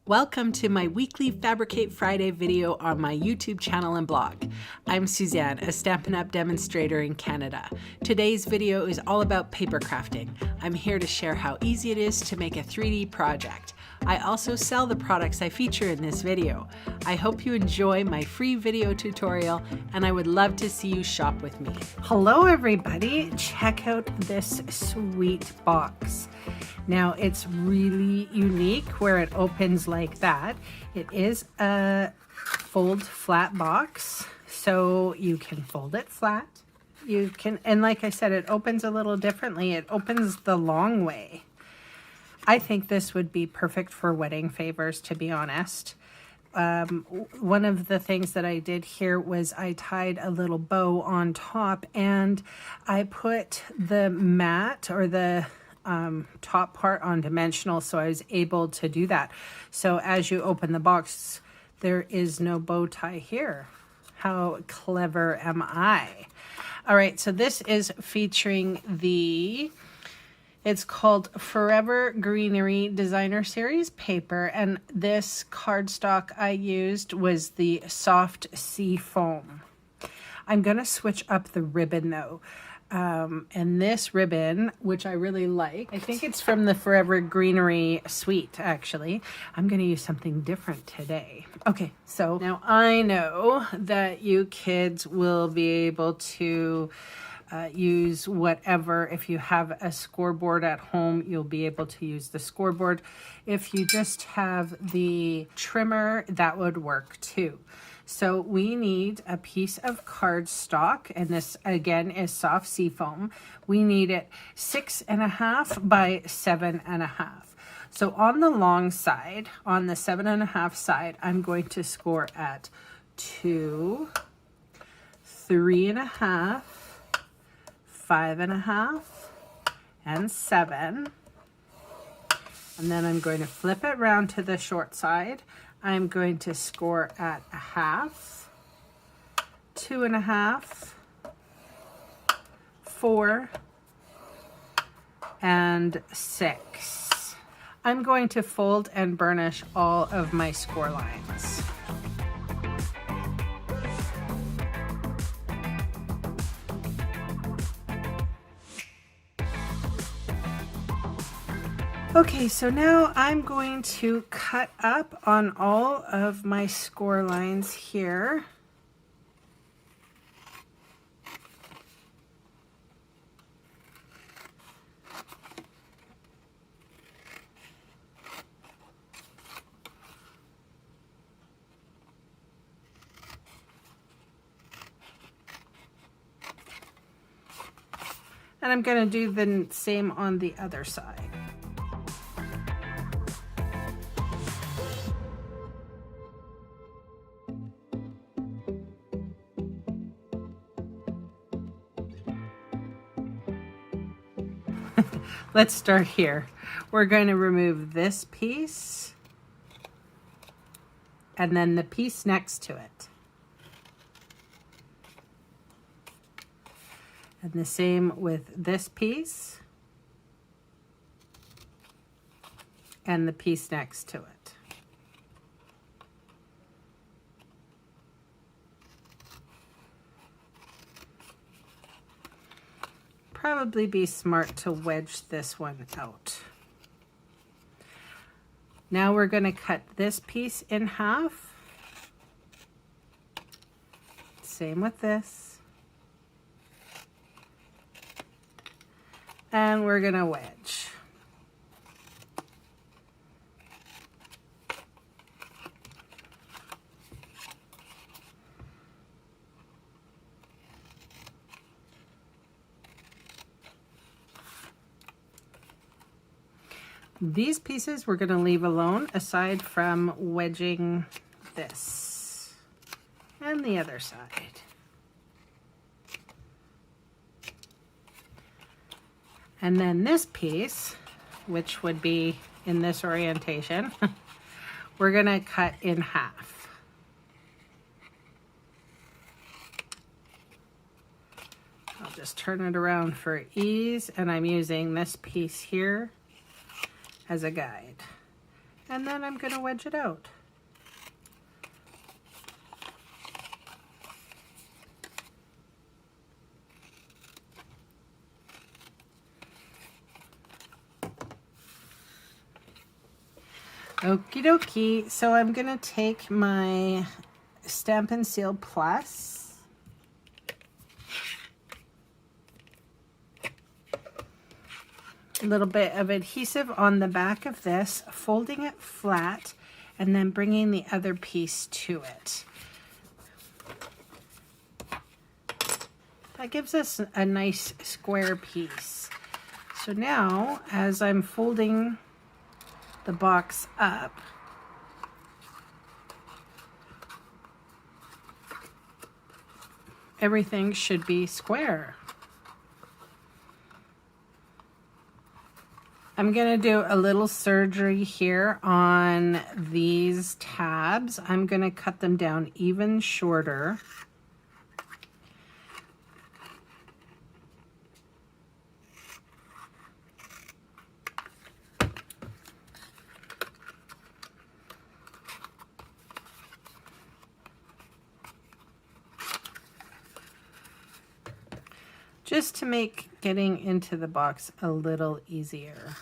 Welcome to my weekly Fabricate Friday video on my YouTube channel and blog. I'm Suzanne, a Stampin' Up! Demonstrator in Canada. Today's video is all about paper crafting. I'm here to share how easy it is to make a 3D project. I also sell the products I feature in this video. I hope you enjoy my free video tutorial, and I would love to see you shop with me. Hello everybody, check out this sweet box. Now it's really unique where it opens like that. It is a fold flat box, so you can fold it flat. You can, and like I said, it opens a little differently. It opens the long way. I think this would be perfect for wedding favors, to be honest. One of the things that I did here was I tied a little bow on top, and I put the mat or the top part on dimensional, so I was able to do that. So as you open the box, there is no bow tie here. How clever am I? All right, so this is featuring it's called Forever Greenery Designer Series paper, and this cardstock I used was the soft sea foam. I'm gonna switch up the ribbon though. And this ribbon, which I really like, I think it's from the Forever Greenery suite, actually. I'm going to use something different today. Okay, so now I know that you kids will be able to use whatever. If you have a scoreboard at home, you'll be able to use the scoreboard. If you just have the trimmer, that would work too. So we need a piece of cardstock, and this again is soft sea foam. We need it 6.5 by 7.5. So on the long side, on the 7.5 side, I'm going to score at 2, 3.5, 5.5, and 7. And then I'm going to flip it around to the short side. I'm going to score at 1/2, 2.5, 4, and 6. I'm going to fold and burnish all of my score lines. Okay, so now I'm going to cut up on all of my score lines here. And I'm going to do the same on the other side. Let's start here. We're going to remove this piece and then the piece next to it. And the same with this piece and the piece next to it. Probably be smart to wedge this one out. Now we're going to cut this piece in half. Same with this. And we're going to wedge. These pieces we're going to leave alone, aside from wedging this and the other side. And then this piece, which would be in this orientation, we're going to cut in half. I'll just turn it around for ease, and I'm using this piece here as a guide. and then I'm going to wedge it out. Okie dokie, so I'm going to take my Stampin' Seal Plus, a little bit of adhesive on the back of this, folding it flat, and then bringing the other piece to it. That gives us a nice square piece. So now, as I'm folding the box up, everything should be square. I'm going to do a little surgery here on these tabs. I'm going to cut them down even shorter. Just to make getting into the box a little easier.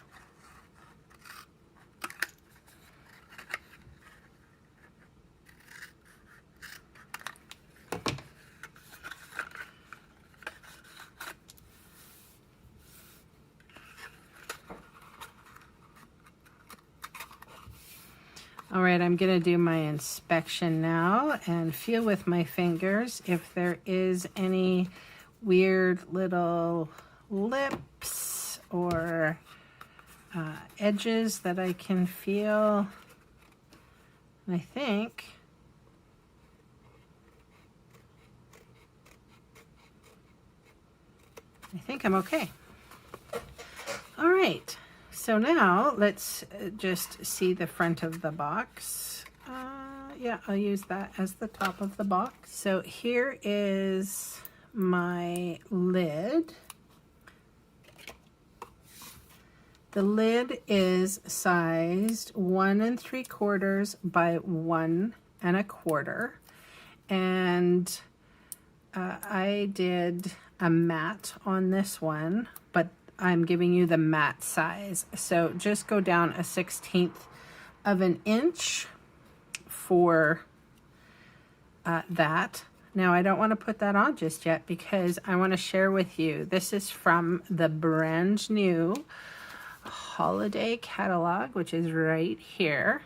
All right, I'm going to do my inspection now and feel with my fingers if there is any weird little lips or edges that I can feel. I think I'm okay. All right, so now let's just see the front of the box. Yeah, I'll use that as the top of the box. So here is my lid. The lid is sized 1 3/4 by 1 1/4, and I did a matte on this one, but I'm giving you the matte size. So just go down a 1/16 of an inch for that. Now, I don't want to put that on just yet because I want to share with you. This is from the brand new holiday catalog, which is right here.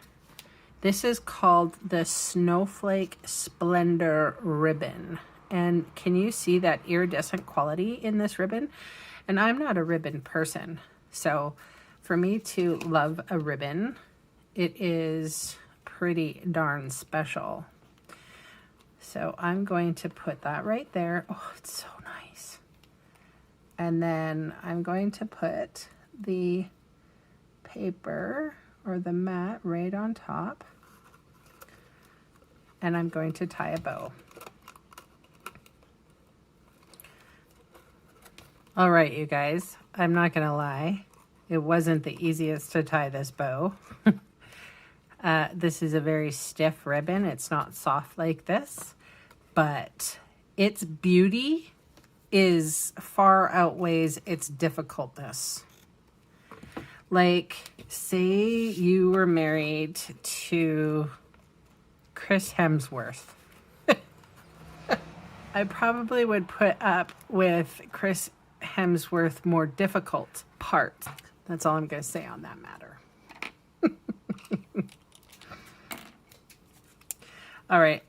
This is called the Snowflake Splendor ribbon. And can you see that iridescent quality in this ribbon? And I'm not a ribbon person. So for me to love a ribbon, it is pretty darn special. So I'm going to put that right there. Oh, it's so nice. And then I'm going to put the paper or the mat right on top. And I'm going to tie a bow. All right, you guys, I'm not going to lie. It wasn't the easiest to tie this bow. This is a very stiff ribbon. It's not soft like this, but its beauty is far outweighs its difficultness. Like, say you were married to Chris Hemsworth. I probably would put up with Chris Hemsworth more difficult parts. That's all I'm going to say on that matter. All right,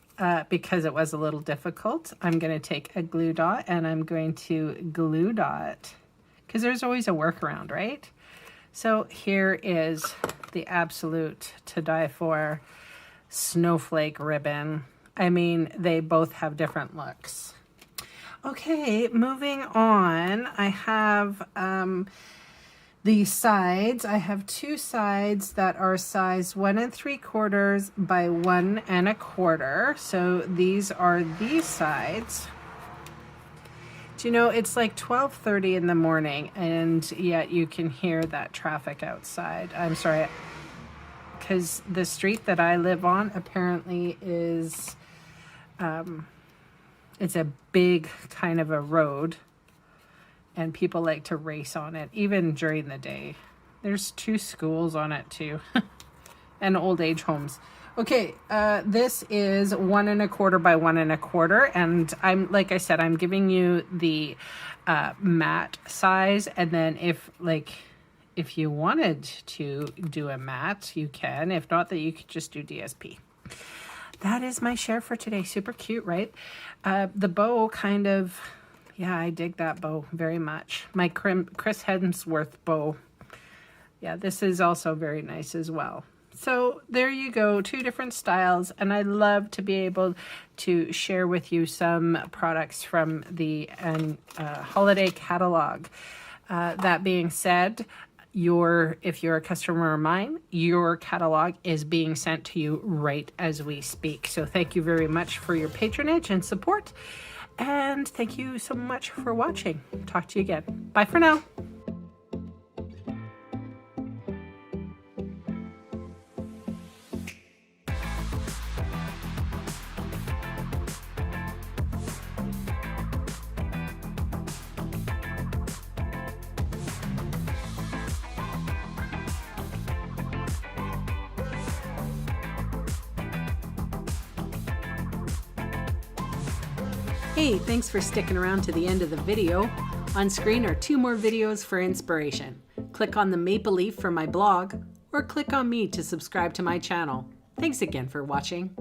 because it was a little difficult, I'm going to take a glue dot and I'm going to glue dot, because there's always a workaround, right? So here is the absolute to die for snowflake ribbon. I mean, they both have different looks. Okay, moving on, I have the sides. I have two sides that are sized 1 3/4 by 1 1/4. So these are these sides. Do you know, it's like 12:30 in the morning, and yet you can hear that traffic outside. I'm sorry. because the street that I live on apparently is, it's a big kind of a road, and people like to race on it, even during the day. There's 2 schools on it too, and old age homes. Okay, this is 1 1/4 by 1 1/4, and I'm, like I said, I'm giving you the mat size, and then if you wanted to do a mat, you can. If not, that you could just do DSP. That is my share for today. Super cute, right? The bow kind of, yeah, I dig that bow very much. My Chris Hemsworth bow. Yeah, this is also very nice as well. So there you go, 2 different styles, and I love to be able to share with you some products from the holiday catalog. That being said, if you're a customer of mine, your catalog is being sent to you right as we speak. So thank you very much for your patronage and support, and thank you so much for watching. Talk to you again. Bye for now. Hey, thanks for sticking around to the end of the video. On screen are 2 more videos for inspiration. Click on the maple leaf for my blog, or click on me to subscribe to my channel. Thanks again for watching.